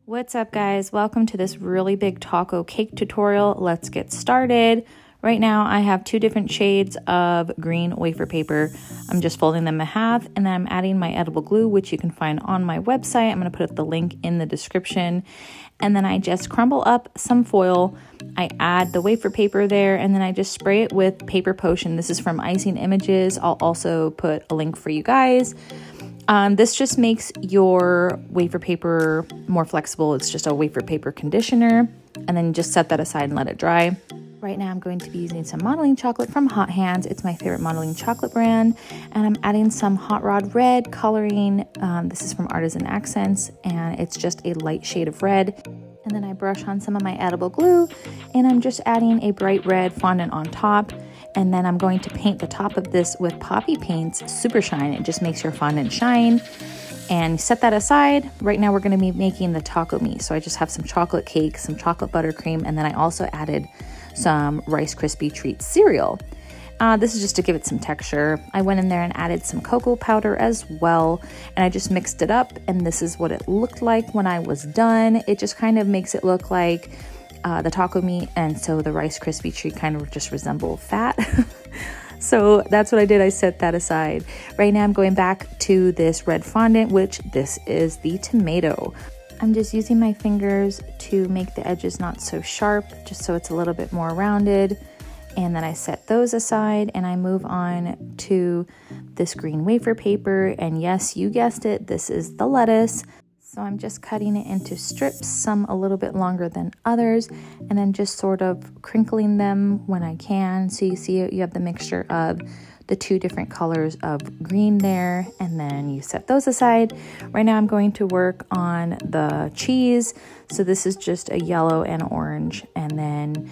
What's up, guys? Welcome to this really big taco cake tutorial. Let's get started. Right now I have two different shades of green wafer paper. I'm just folding them in half and then I'm adding my edible glue, which you can find on my website. I'm going to put the link in the description. And then I just crumble up some foil. I add the wafer paper there and then I just spray it with paper potion. This is from Icing Images. I'll also put a link for you guys. This just makes your wafer paper more flexible. It's just a wafer paper conditioner, and then just set that aside and let it dry. Right now I'm going to be using some modeling chocolate from Hot Hands. It's my favorite modeling chocolate brand, and I'm adding some Hot Rod Red coloring. This is from Artisan Accents, and it's just a light shade of red. And then I brush on some of my edible glue, and I'm just adding a bright red fondant on top. And then I'm going to paint the top of this with Poppy Paint's Super Shine. It just makes your fondant shine. And set that aside. Right now we're going to be making the taco meat. So I just have some chocolate cake, some chocolate buttercream, and then I also added some Rice Krispie Treat cereal. This is just to give it some texture. I went in there and added some cocoa powder as well, and I just mixed it up, and this is what it looked like when I was done. It just kind of makes it look like the taco meat, and so the Rice Krispie Treat kind of just resemble fat. So that's what I did. I set that aside. Right now I'm going back to this red fondant, which this is the tomato. I'm just using my fingers to make the edges not so sharp, just so it's a little bit more rounded. And then I set those aside and I move on to this green wafer paper. And yes, you guessed it, this is the lettuce. So I'm just cutting it into strips, some a little bit longer than others, and then just sort of crinkling them when I can. So you see you have the mixture of the two different colors of green there, and then you set those aside. Right now I'm going to work on the cheese. So this is just a yellow and orange, and then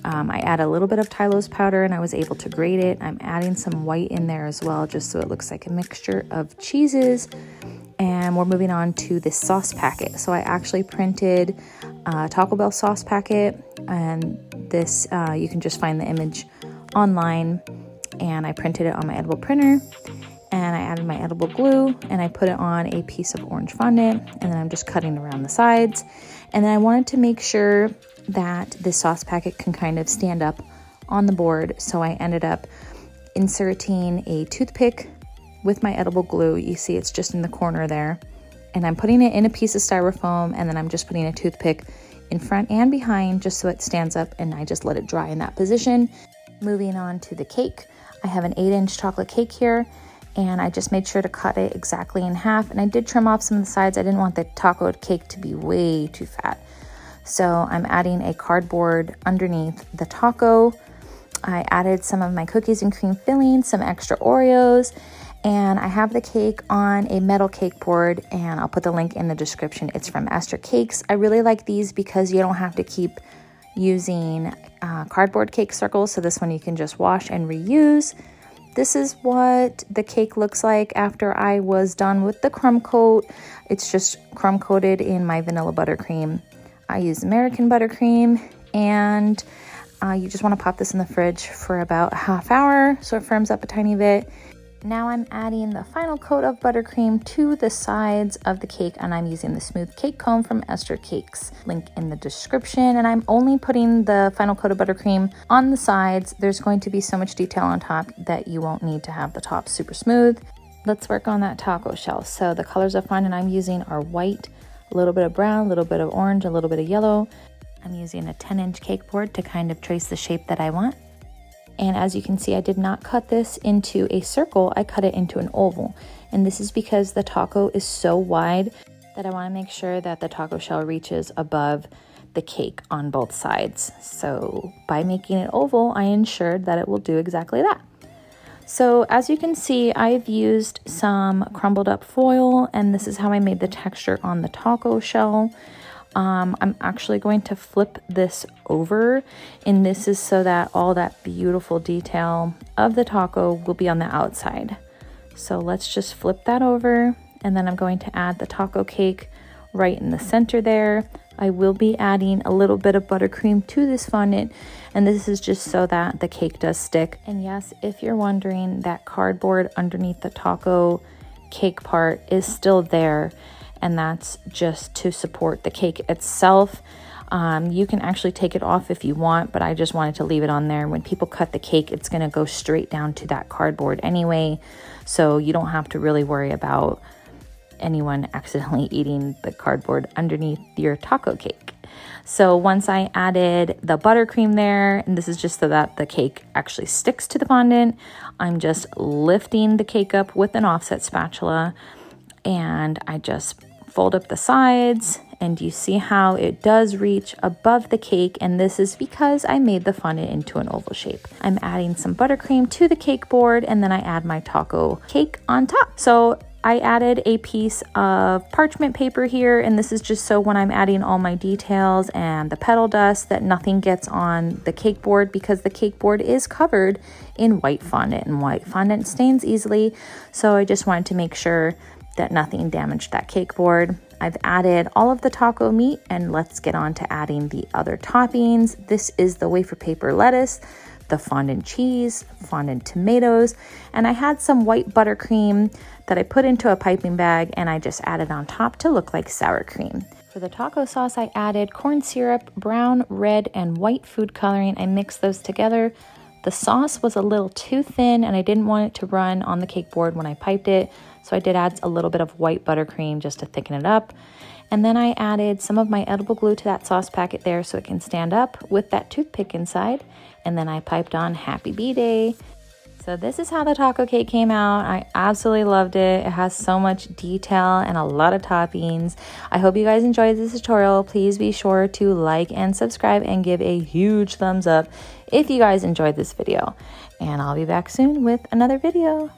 I add a little bit of Tylose powder and I was able to grate it. I'm adding some white in there as well, just so it looks like a mixture of cheeses. And we're moving on to this sauce packet. So I actually printed a Taco Bell sauce packet, and this you can just find the image online. And I printed it on my edible printer, and I added my edible glue, and I put it on a piece of orange fondant, and then I'm just cutting around the sides. And then I wanted to make sure that this sauce packet can kind of stand up on the board, so I ended up inserting a toothpick with my edible glue. You see it's just in the corner there, and I'm putting it in a piece of styrofoam, and then I'm just putting a toothpick in front and behind just so it stands up, and I just let it dry in that position. Moving on to the cake, I have an 8-inch chocolate cake here, and I just made sure to cut it exactly in half, and I did trim off some of the sides. I didn't want the taco cake to be way too fat, so I'm adding a cardboard underneath the taco. I added some of my cookies and cream filling, some extra Oreos, and I have the cake on a metal cake board, and I'll put the link in the description. It's from Esther Cakes. I really like these because you don't have to keep using cardboard cake circles, so this one you can just wash and reuse. This is what the cake looks like after I was done with the crumb coat. It's just crumb coated in my vanilla buttercream. I use American buttercream, and you just want to pop this in the fridge for about a half hour so it firms up a tiny bit. Now I'm adding the final coat of buttercream to the sides of the cake, and I'm using the smooth cake comb from Esther Cakes. Link in the description. And I'm only putting the final coat of buttercream on the sides. There's going to be so much detail on top that you won't need to have the top super smooth. Let's work on that taco shell. So the colors of fondant I'm using are white, a little bit of brown, a little bit of orange, a little bit of yellow. I'm using a 10-inch cake board to kind of trace the shape that I want. And as you can see, I did not cut this into a circle, I cut it into an oval. And this is because the taco is so wide that I want to make sure that the taco shell reaches above the cake on both sides. So by making it oval, I ensured that it will do exactly that. So as you can see, I've used some crumbled up foil, and this is how I made the texture on the taco shell. I'm actually going to flip this over, and this is so that all that beautiful detail of the taco will be on the outside. So let's just flip that over, and then I'm going to add the taco cake right in the center there. I will be adding a little bit of buttercream to this fondant, and this is just so that the cake does stick. And yes, if you're wondering, that cardboard underneath the taco cake part is still there. and that's just to support the cake itself. You can actually take it off if you want, but I just wanted to leave it on there. When people cut the cake, it's going to go straight down to that cardboard anyway, so you don't have to really worry about anyone accidentally eating the cardboard underneath your taco cake. So once I added the buttercream there, and this is just so that the cake actually sticks to the fondant, I'm just lifting the cake up with an offset spatula, and I just fold up the sides, and you see how it does reach above the cake, and this is because I made the fondant into an oval shape. I'm adding some buttercream to the cake board, and then I add my taco cake on top. So I added a piece of parchment paper here, and this is just so when I'm adding all my details and the petal dust that nothing gets on the cake board, because the cake board is covered in white fondant, and white fondant stains easily. So I just wanted to make sure that nothing damaged that cake board. I've added all of the taco meat, and let's get on to adding the other toppings. This is the wafer paper lettuce, the fondant cheese, fondant tomatoes, and I had some white buttercream that I put into a piping bag and I just added on top to look like sour cream. For the taco sauce, I added corn syrup, brown, red, and white food coloring. I mixed those together. The sauce was a little too thin and I didn't want it to run on the cake board when I piped it, so I did add a little bit of white buttercream just to thicken it up. And then I added some of my edible glue to that sauce packet there so it can stand up with that toothpick inside. And then I piped on Happy B-Day. So this is how the taco cake came out. I absolutely loved it. It has so much detail and a lot of toppings. I hope you guys enjoyed this tutorial. Please be sure to like and subscribe and give a huge thumbs up if you guys enjoyed this video. And I'll be back soon with another video.